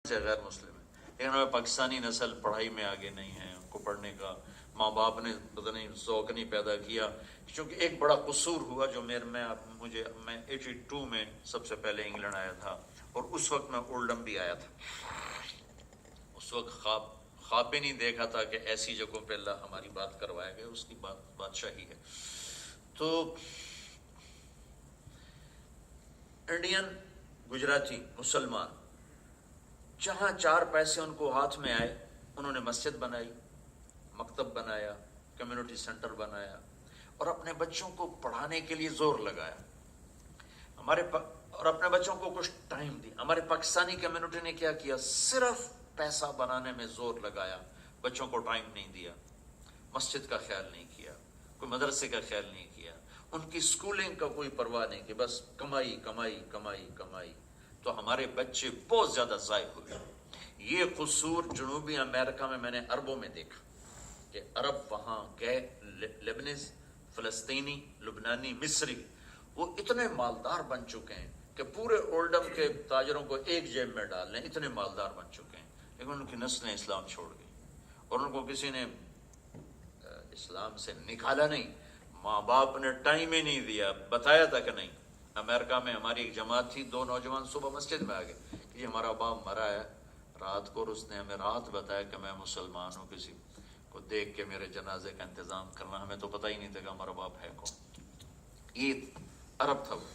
سے غیر مسلم ہے، لیکن ہمیں پاکستانی نسل پڑھائی میں آگے نہیں ہے، ان کو پڑھنے کا ماں باپ نے پتہ نہیں ذوق نہیں پیدا کیا. چونکہ ایک بڑا قصور ہوا جو میں 82 میں سب سے پہلے انگلینڈ آیا تھا، اور اس وقت میں اولڈم بھی آیا تھا. اس وقت خواب بھی نہیں دیکھا تھا کہ ایسی جگہوں پہ اللہ ہماری بات کروائے گا، اس کی بادشاہی ہے. تو انڈین، گجراتی، مسلمان جہاں 4 پیسے ان کو ہاتھ میں آئے انہوں نے مسجد بنائی، مکتب بنایا، کمیونٹی سینٹر بنایا، اور اپنے بچوں کو پڑھانے کے لیے زور لگایا. اور اپنے بچوں کو کچھ ٹائم دی. ہمارے پاکستانی کمیونٹی نے کیا کیا؟ صرف پیسہ بنانے میں زور لگایا، بچوں کو ٹائم نہیں دیا، مسجد کا خیال نہیں کیا، کوئی مدرسے کا خیال نہیں کیا، ان کی سکولنگ کا کوئی پرواہ نہیں کہ بس کمائی کمائی کمائی کمائی. تو ہمارے بچے بہت زیادہ ضائع ہوئے. یہ قصور جنوبی امریکہ میں نے عربوں میں دیکھا کہ عرب وہاں گئے، لیبنیز، فلسطینی، لبنانی، مصری، وہ اتنے مالدار بن چکے ہیں کہ پورے اولڈم کے تاجروں کو ایک جیب میں ڈال لیں، اتنے مالدار بن چکے ہیں. لیکن ان کی نسلیں اسلام چھوڑ گئی، اور ان کو کسی نے اسلام سے نکالا نہیں. ماں باپ نے ٹائم ہی نہیں دیا، بتایا تھا کہ نہیں. امریکہ میں ہماری ایک جماعت تھی، 2 نوجوان صبح مسجد میں آ گئے کہ ہمارا باپ مرا ہے رات کو، اور اس نے ہمیں رات بتایا کہ میں مسلمان ہوں، کسی کو دیکھ کے میرے جنازے کا انتظام کرنا. ہمیں تو پتہ ہی نہیں تھا کہ ہمارا باپ ہے کون. یہ عرب تھا وہ.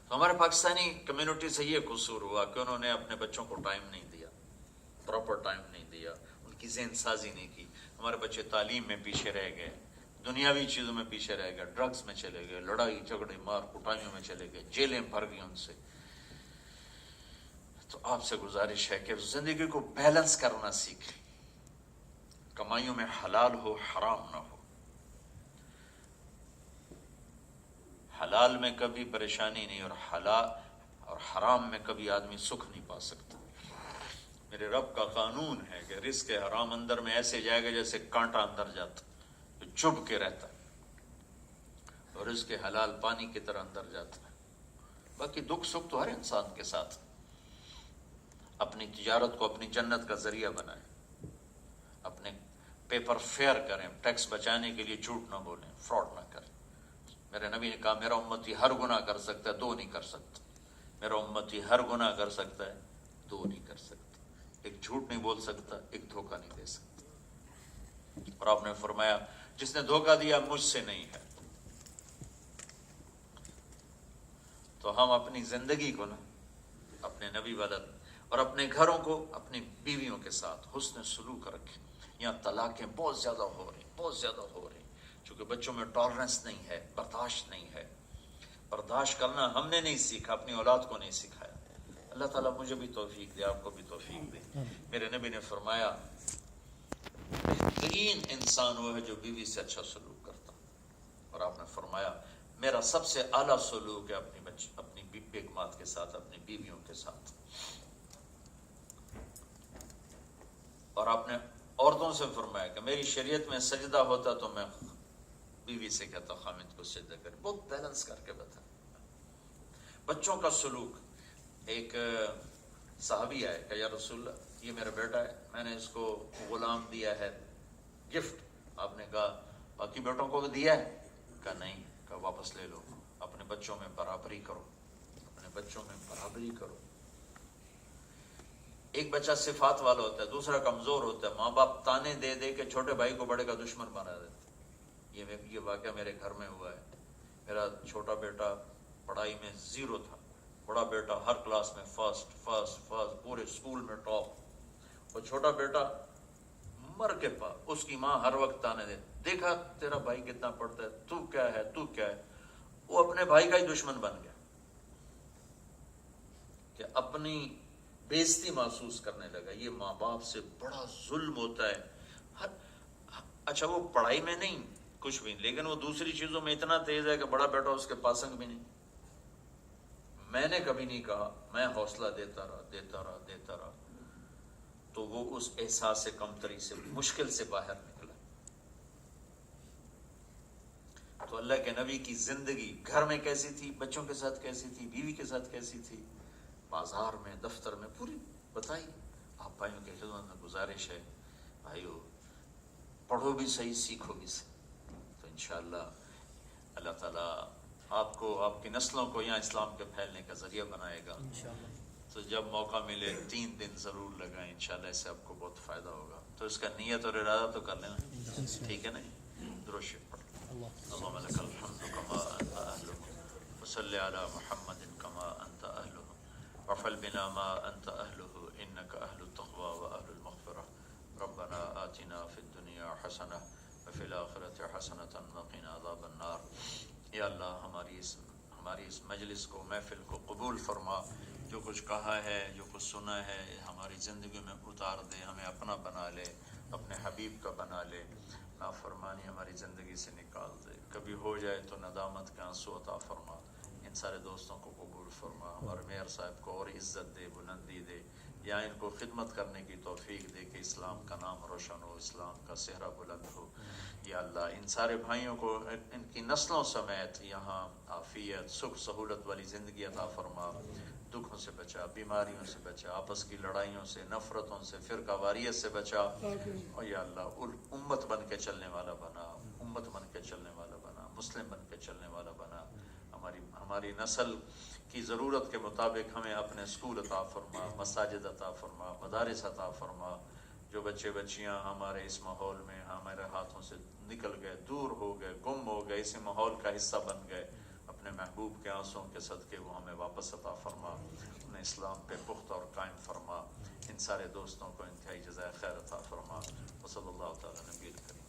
تو ہمارے پاکستانی کمیونٹی سے یہ قصور ہوا کہ انہوں نے اپنے بچوں کو ٹائم نہیں دیا، پراپر ٹائم نہیں دیا، ان کی ذہن سازی نہیں کی. ہمارے بچے تعلیم میں پیچھے رہ گئے، دنیاوی چیزوں میں پیچھے رہ گئے، ڈرگز میں چلے گئے، لڑائی جھگڑے مار کٹائیوں میں چلے گئے، جیلیں بھر گئی ان سے. تو آپ سے گزارش ہے کہ زندگی کو بیلنس کرنا سیکھیں، کمائیوں میں حلال ہو، حرام نہ ہو. حلال میں کبھی پریشانی نہیں، اور حرام میں کبھی آدمی سکھ نہیں پا سکتا. میرے رب کا قانون ہے کہ رزق حرام اندر میں ایسے جائے گا جیسے کانٹا اندر جاتا، جو چبھ کے رہتا، اور رزق حلال پانی کی طرح اندر جاتا ہے. باقی دکھ سکھ تو ہر انسان کے ساتھ. اپنی تجارت کو اپنی جنت کا ذریعہ بنائیں، اپنے پیپر فیئر کریں، ٹیکس بچانے کے لیے جھوٹ نہ بولیں، فراڈ نہ کریں. میرے نبی نے کہا میرا امتی ہر گناہ کر سکتا ہے، 2 نہیں کر سکتا. میرا امتی ہر گناہ کر سکتا ہے، 2 نہیں کر سکتا. ایک جھوٹ نہیں بول سکتا، ایک دھوکہ نہیں دے سکتا. اور آپ نے فرمایا جس نے دھوکہ دیا مجھ سے نہیں ہے. تو ہم اپنی زندگی کو نا اپنے نبی والا اور اپنے گھروں کو اپنی بیویوں کے ساتھ حسن سلوک رکھیں. یہاں طلاقیں بہت زیادہ ہو رہی، بہت زیادہ ہو رہی، چونکہ بچوں میں ٹالرنس نہیں ہے، برداشت نہیں ہے. برداشت کرنا ہم نے نہیں سیکھا، اپنی اولاد کو نہیں سکھایا. اللہ تعالیٰ مجھے بھی توفیق دے، آپ کو بھی توفیق دے. میرے نبی نے فرمایا بہترین انسان وہ ہے جو بیوی سے اچھا سلوک کرتا. اور آپ نے فرمایا میرا سب سے اعلیٰ سلوک ہے اپنی بیگمات کے ساتھ، اپنی بیویوں کے ساتھ. اور آپ نے عورتوں سے فرمایا کہ میری شریعت میں سجدہ ہوتا تو میں بیوی سے کہتا خامد کو سجدہ کر. بہت بیلنس کر کے بتا. بچوں کا سلوک. ایک صحابی آئے کہ یا رسول اللہ یہ میرا بیٹا ہے، میں نے اس کو غلام دیا ہے گفٹ. آپ نے کہا باقی بیٹوں کو دیا ہے؟ کہا نہیں. کہا واپس لے لو. اپنے بچوں میں برابری کرو، اپنے بچوں میں برابری کرو. ایک بچہ صفات والا ہوتا ہے، دوسرا کمزور ہوتا ہے. ماں باپ تانے دے دے کے چھوٹے بھائی کو بڑے کا دشمن بنا دیتے. یہ واقعہ میرے گھر میں ہوا ہے. میرا چھوٹا بیٹا پڑھائی میں 0 تھا، بڑا بیٹا ہر کلاس میں فرسٹ، پورے اسکول میں ٹاپ. اور چھوٹا بیٹا مر کے پا، اس کی ماں ہر وقت تانے دے، دیکھا تیرا بھائی کتنا پڑھتا ہے، تو کیا ہے، تو کیا ہے. وہ اپنے بھائی کا ہی دشمن بن گیا کہ اپنی بےزتی محسوس کرنے لگا. یہ ماں باپ سے بڑا ظلم ہوتا ہے. اچھا وہ پڑھائی میں نہیں کچھ بھی، لیکن وہ دوسری چیزوں میں اتنا تیز ہے کہ بڑا بیٹا اس کے پاسنگ بھی نہیں. میں نے کبھی نہیں کہا، میں حوصلہ دیتا رہا تو وہ اس احساس کمتری سے مشکل سے باہر نکلا. تو اللہ کے نبی کی زندگی گھر میں کیسی تھی، بچوں کے ساتھ کیسی تھی، بیوی کے ساتھ کیسی تھی. بازار میں، دفتر میں، پوری بتائیے. آپ بھائیوں کی خدمت میں گزارش ہے، بھائیو پڑھو بھی صحیح، سیکھو بھی صحیح، تو انشاءاللہ اللہ تعالیٰ آپ کو، آپ کی نسلوں کو یہاں اسلام کے پھیلنے کا ذریعہ بنائے گا. تو جب موقع ملے 3 دن ضرور لگائیں، انشاءاللہ اس سے آپ کو بہت فائدہ ہوگا. تو اس کا نیت اور ارادہ تو کر لینا، ٹھیک ہے نا؟ درود شریف پڑھ. اللهم لك الحمد كما أنت أهله وصل على محمد كما أنت أهله وافعل بنا ما أنت أهله إنك أهل التقوى وأهل المغفرة. ربنا آتنا في الدنيا حسنة وفي الآخرة حسنة وقنا عذاب النار. یا اللہ ہماری اس مجلس کو، محفل کو قبول فرما. جو کچھ کہا ہے، جو کچھ سنا ہے، ہماری زندگی میں اتار دے، ہمیں اپنا بنا لے، اپنے حبیب کا بنا لے. نافرمانی ہماری زندگی سے نکال دے. کبھی ہو جائے تو ندامت کے آنسو عطا فرما. ان سارے دوستوں کو قبول فرما. ہمارے میئر صاحب کو اور عزت دے، بلندی دے، یا ان کو خدمت کرنے کی توفیق دے کہ اسلام کا نام روشن ہو، اسلام کا صحرا بلند ہو. یا اللہ ان سارے بھائیوں کو ان کی نسلوں سمیت یہاں عافیت، سکھ، سہولت والی زندگی عطا فرما. دکھوں سے بچا، بیماریوں سے بچا، آپس کی لڑائیوں سے، نفرتوں سے، فرقہ واریت سے بچا. اور یا اللہ امت بن کے چلنے والا بنا، امت بن کے چلنے والا بنا، مسلم بن کے چلنے والا بنا. ہماری نسل کی ضرورت کے مطابق ہمیں اپنے اسکول عطا فرما، مساجد عطا فرما، مدارس عطا فرما. جو بچے بچیاں ہمارے اس ماحول میں ہمارے ہاتھوں سے نکل گئے، دور ہو گئے، گم ہو گئے، اسی ماحول کا حصہ بن گئے، اپنے محبوب کے آنسوں کے صدقے وہ ہمیں واپس عطا فرما، انہیں اسلام پہ پختہ اور قائم فرما. ان سارے دوستوں کو انتہائی جزائے خیر عطا فرما. وصلی اللہ تعالیٰ نبی الکریم.